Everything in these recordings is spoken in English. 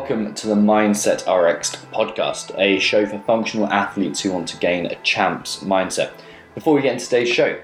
Welcome to the Mindset RX podcast, a show for functional athletes who want to gain a champ's mindset. Before we get into today's show,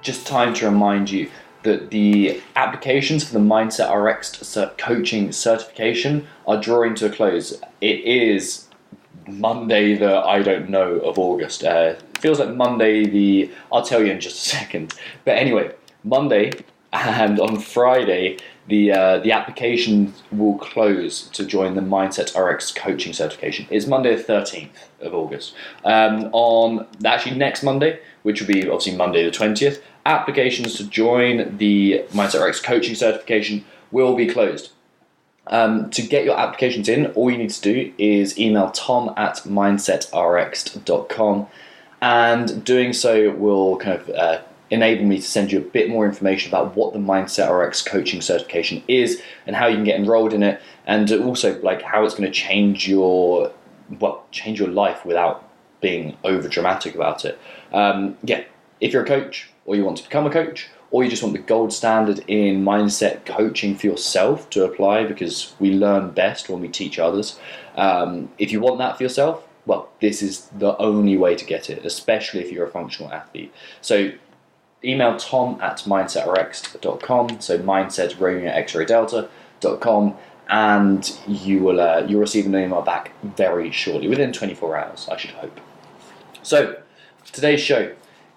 just time to remind you that the applications for the Mindset RX coaching certification are drawing to a close. It is Monday the I don't know of August. It feels like Monday I'll tell you in just a second. But anyway, Monday and on Friday, the applications will close to join the Mindset RX coaching certification. It's Monday the 13th of August. On actually next Monday, which will be obviously Monday the 20th, applications to join the Mindset RX coaching certification will be closed. To get your applications in, all you need to do is email tom@mindsetrx.com, and doing so will kind of enable me to send you a bit more information about what the Mindset RX coaching certification is and how you can get enrolled in it, and also like how it's going to change your life without being over dramatic about it. If you're a coach, or you want to become a coach, or you just want the gold standard in mindset coaching for yourself to apply, because we learn best when we teach others. If you want that for yourself, well, this is the only way to get it, especially if you're a functional athlete. So email tom@mindsetrx.com, so mindset Romeo X-ray Delta.com, and you'll receive an email back very shortly, within 24 hours, I should hope. So today's show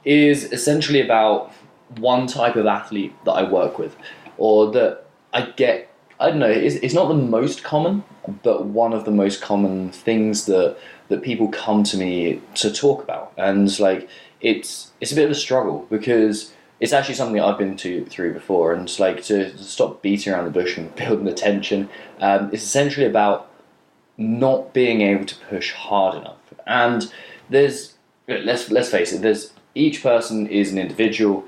is essentially about one type of athlete that I work with, or that I get. I don't know, it's not the most common, but one of the most common things that people come to me to talk about. And like it's a bit of a struggle, because it's actually something I've been through before, and like to stop beating around the bush and building the tension, it's essentially about not being able to push hard enough. And let's face it, each person is an individual.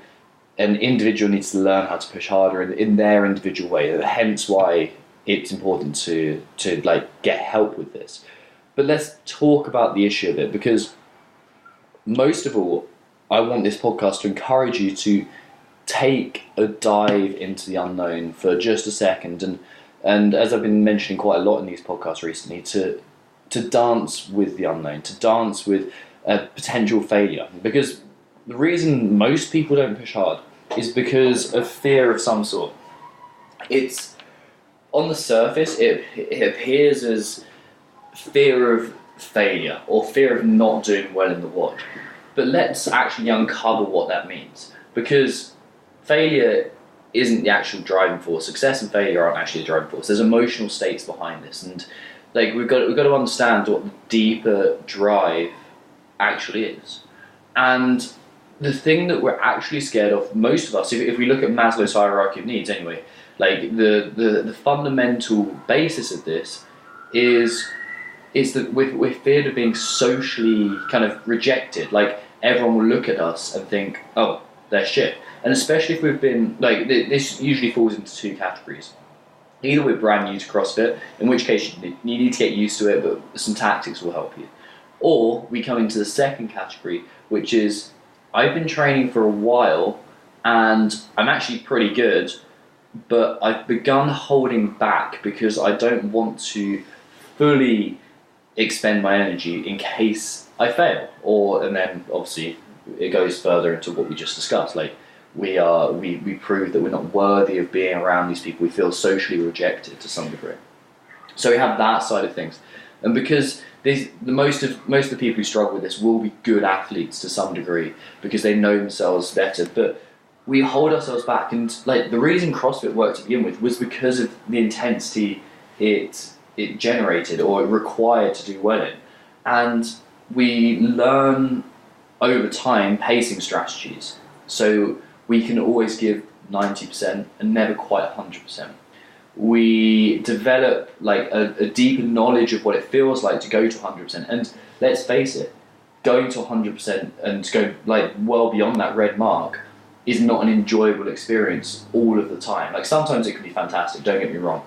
An individual needs to learn how to push harder in their individual way. Hence why it's important to like get help with this. But let's talk about the issue of it, because most of all, I want this podcast to encourage you to take a dive into the unknown for just a second, and as I've been mentioning quite a lot in these podcasts recently, to dance with the unknown, to dance with potential failure. Because the reason most people don't push hard is because of fear of some sort. It's on the surface, it appears as fear of failure or fear of not doing well in the WOD. But let's actually uncover what that means, because failure isn't the actual driving force. Success and failure aren't actually the driving force. There's emotional states behind this, and like we've got to understand what the deeper drive actually is. And the thing that we're actually scared of, most of us, if we look at Maslow's hierarchy of needs anyway, like the fundamental basis of this is that we're feared of being socially kind of rejected. Like everyone will look at us and think, oh, they're shit. And especially if we've been, like, this usually falls into two categories. Either we're brand new to CrossFit, in which case you need to get used to it, but some tactics will help you. Or we come into the second category, which is, I've been training for a while and I'm actually pretty good, but I've begun holding back because I don't want to fully expend my energy in case I fail. And then obviously it goes further into what we just discussed. Like we prove that we're not worthy of being around these people. We feel socially rejected to some degree. So we have that side of things. And because most of the people who struggle with this will be good athletes to some degree, because they know themselves better, but we hold ourselves back. And like the reason CrossFit worked to begin with was because of the intensity it generated, or it required to do well in. And we learn over time pacing strategies, so we can always give 90% and never quite 100%. We develop like a deeper knowledge of what it feels like to go to 100%. And let's face it, going to 100% and to go like well beyond that red mark is not an enjoyable experience all of the time. Like sometimes it can be fantastic, don't get me wrong,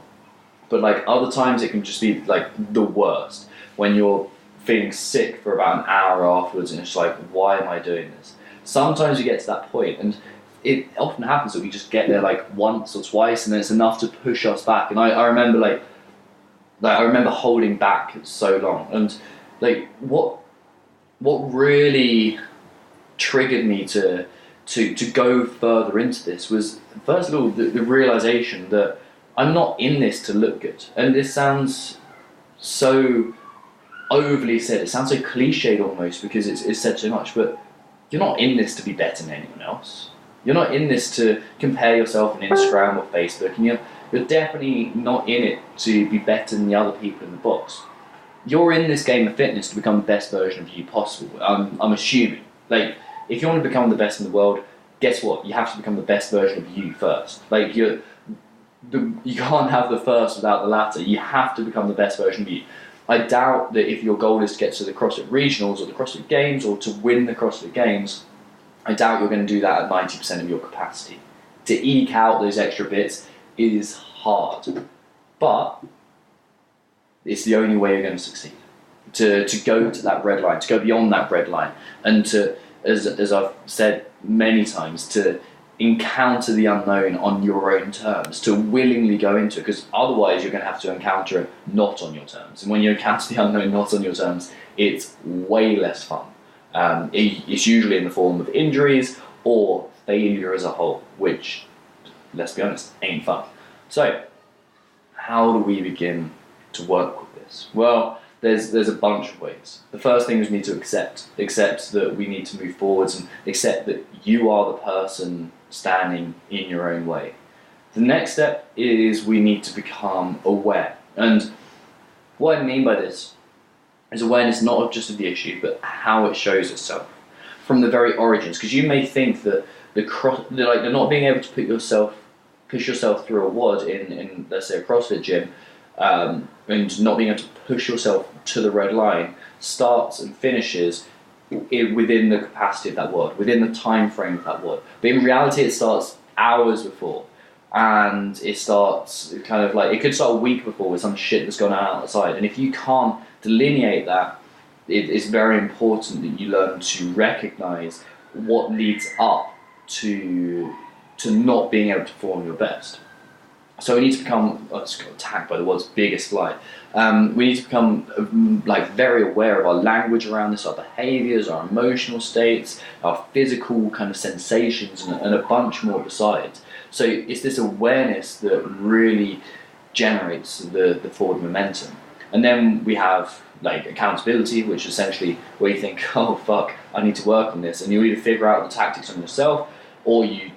but like other times it can just be like the worst, when you're feeling sick for about an hour afterwards and it's like, why am I doing this? Sometimes you get to that point, and it often happens that we just get there like once or twice, and then it's enough to push us back. And I remember like Like I remember holding back so long, and like what really triggered me to go further into this was, first of all, the realization that I'm not in this to look good. And this sounds so overly said, it sounds so cliched almost because it's said so much, but you're not in this to be better than anyone else. You're not in this to compare yourself on Instagram or Facebook, and you're definitely not in it to be better than the other people in the box. You're in this game of fitness to become the best version of you possible. I'm assuming. Like, if you want to become the best in the world, guess what? You have to become the best version of you first. Like, you can't have the first without the latter. You have to become the best version of you. I doubt that if your goal is to get to the CrossFit Regionals or the CrossFit Games or to win the CrossFit Games, I doubt you're going to do that at 90% of your capacity. To eke out those extra bits is hard. But it's the only way you're going to succeed. To go to that red line, to go beyond that red line, and to, as I've said many times, to encounter the unknown on your own terms, to willingly go into it, because otherwise you're going to have to encounter it not on your terms. And when you encounter the unknown not on your terms, it's way less fun. It's usually in the form of injuries or failure as a whole, which, let's be honest, ain't fun. So, how do we begin to work with this? Well, there's a bunch of ways. The first thing is we need to accept that we need to move forwards and accept that you are the person standing in your own way. The next step is we need to become aware. And what I mean by this is awareness not just of the issue, but how it shows itself from the very origins. Because you may think that the not being able to push yourself through a WOD in let's say a CrossFit gym, and not being able to push yourself to the red line starts and finishes within the capacity of that WOD, within the time frame of that WOD. But in reality, it starts hours before, and it starts kind of like, it could start a week before with some shit that's gone on outside. And if you can't delineate that, it's very important that you learn to recognize what leads up to not being able to perform your best. So we need to become, I just got attacked by the world's biggest fly. We need to become very aware of our language around this, our behaviours, our emotional states, our physical kind of sensations, and a bunch more besides. So it's this awareness that really generates the forward momentum. And then we have like accountability, which is essentially where you think, oh fuck, I need to work on this, and you either figure out the tactics on yourself, or you,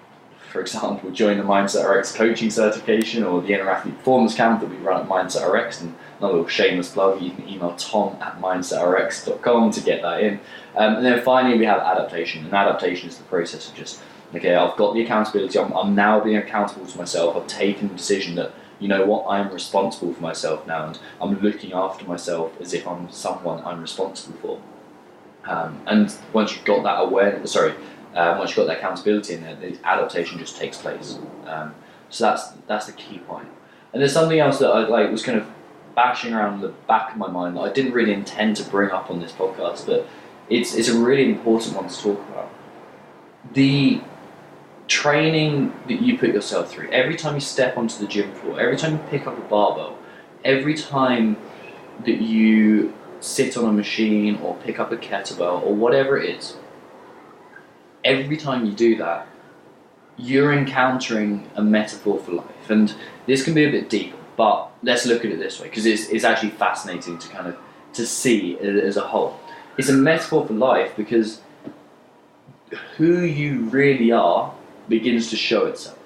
for example, join the Mindset RX coaching certification or the Inner Athlete Performance Camp that we run at Mindset RX. And another little shameless plug, you can email tom@mindsetrx.com to get that in. And then finally we have adaptation. And adaptation is the process of just, okay, I've got the accountability, I'm now being accountable to myself, I've taken the decision that, you know what, I'm responsible for myself now, and I'm looking after myself as if I'm someone I'm responsible for. And once you've got that awareness, once you've got that accountability in there, the adaptation just takes place. So that's the key point. And there's something else that I was kind of bashing around the back of my mind that I didn't really intend to bring up on this podcast, but it's a really important one to talk about. The training that you put yourself through, every time you step onto the gym floor, every time you pick up a barbell, every time that you sit on a machine or pick up a kettlebell or whatever it is, every time you do that, you're encountering a metaphor for life. And this can be a bit deep, but let's look at it this way, because it's actually fascinating to kind of to see it as a whole. It's a metaphor for life because who you really are begins to show itself.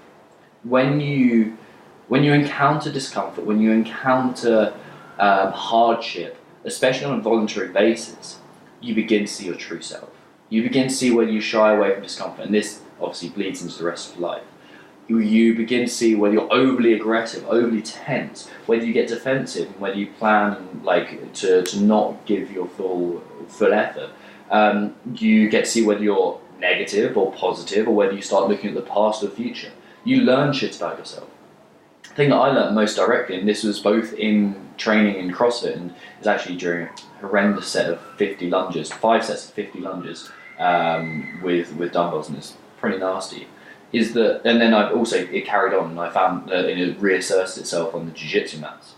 When you encounter discomfort, when you encounter hardship, especially on a voluntary basis, you begin to see your true self. You begin to see whether you shy away from discomfort, and this obviously bleeds into the rest of life. You begin to see whether you're overly aggressive, overly tense, whether you get defensive, and whether you plan to not give your full effort. You get to see whether you're negative or positive, or whether you start looking at the past or the future. You learn shit about yourself. The thing that I learned most directly, and this was both in training in CrossFit, and it's actually during a horrendous set of 50 lunges, 5 sets of 50 lunges with dumbbells, and it's pretty nasty, is that, and then it carried on, and I found that it reasserted itself on the jiu-jitsu mats.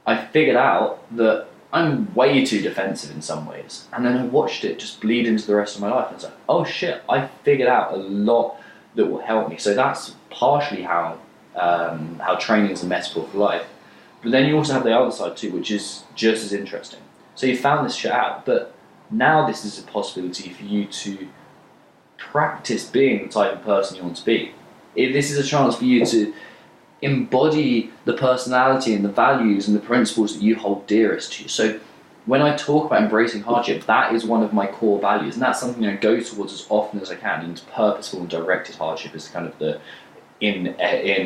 I figured out that I'm way too defensive in some ways. And then I watched it just bleed into the rest of my life. And it's like, oh shit, I figured out a lot that will help me. So that's partially how training is a metaphor for life. But then you also have the other side too, which is just as interesting. So you found this shit out, but now this is a possibility for you to practice being the type of person you want to be. This is a chance for you to embody the personality and the values and the principles that you hold dearest to you. So when I talk about embracing hardship, that is one of my core values, and that's something I go towards as often as I can. And purposeful and directed hardship is kind of the in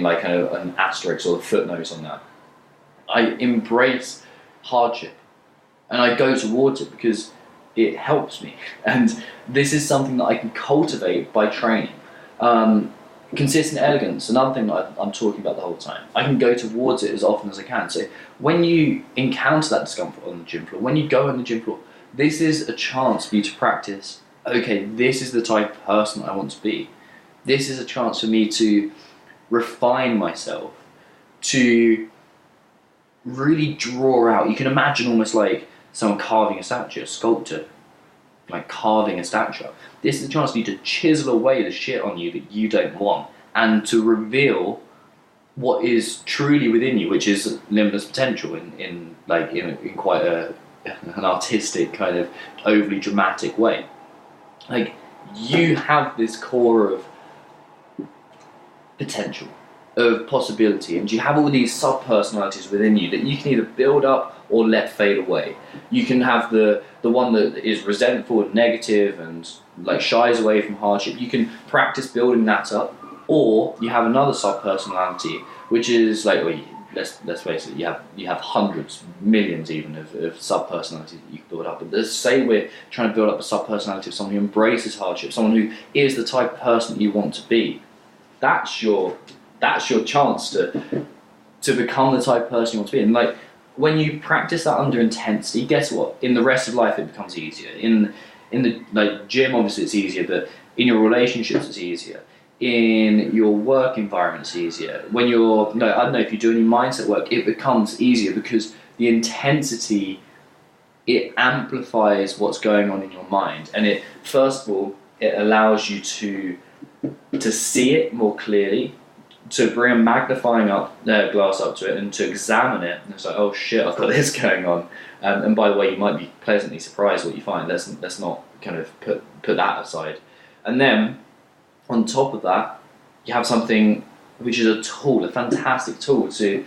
like kind of an asterisk or a footnote on that. I embrace hardship and I go towards it because it helps me, and this is something that I can cultivate by training. Consistent elegance, another thing that I'm talking about the whole time. I can go towards it as often as I can. So when you encounter that discomfort on the gym floor, when you go on the gym floor, this is a chance for you to practice, okay, this is the type of person I want to be. This is a chance for me to refine myself, to really draw out. You can imagine almost like someone carving a statue, a sculptor, like carving a statue. This is a chance for you to chisel away the shit on you that you don't want, and to reveal what is truly within you, which is limitless potential in quite an artistic kind of overly dramatic way. Like, you have this core of potential, of possibility, and you have all these sub-personalities within you that you can either build up or let fade away. You can have the one that is resentful and negative and like shies away from hardship. You can practice building that up, or you have another sub-personality, which is like, well, let's face it, you have hundreds, millions even of sub-personalities that you can build up. But let's say we're trying to build up a sub-personality of someone who embraces hardship, someone who is the type of person that you want to be. That's your chance to become the type of person you want to be. And like, when you practice that under intensity, guess what? In the rest of life, it becomes easier. In the like gym, obviously it's easier, but in your relationships, it's easier. In your work environment, it's easier. When you're, I don't know, if you do any mindset work, it becomes easier because the intensity, it amplifies what's going on in your mind. And it, first of all, it allows you to see it more clearly, to bring a magnifying glass up to it and to examine it. And it's like, oh shit, I've got this going on. And by the way, you might be pleasantly surprised what you find. Let's not kind of put that aside. And then on top of that, you have something which is a tool, a fantastic tool to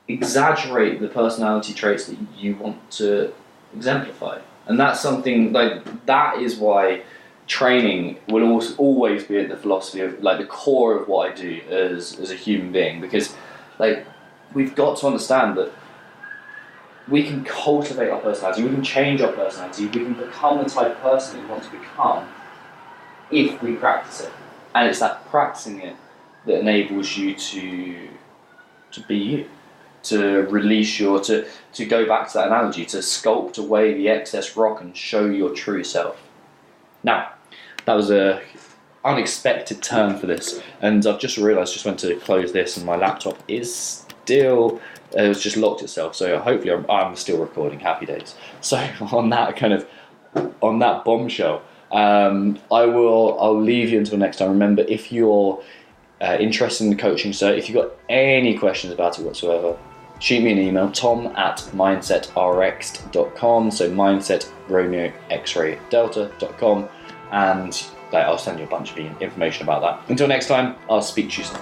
exaggerate the personality traits that you want to exemplify. And that's something like, that is why training will always be at the philosophy of, like, the core of what I do as a human being, because like, we've got to understand that we can cultivate our personality, we can change our personality, we can become the type of person we want to become if we practice it. And it's that practicing it that enables you to be you, to release to go back to that analogy, to sculpt away the excess rock and show your true self. Now, that was a unexpected turn for this, and I've just realised, just went to close this, and my laptop is still, it's just locked itself, so hopefully I'm still recording. Happy days. So on that bombshell, I'll leave you until next time. Remember, if you're interested in the coaching, so if you've got any questions about it whatsoever, shoot me an email, tom@mindsetrx.com, so mindset Romeo X-ray Delta.com, and I'll send you a bunch of information about that. Until next time, I'll speak to you soon.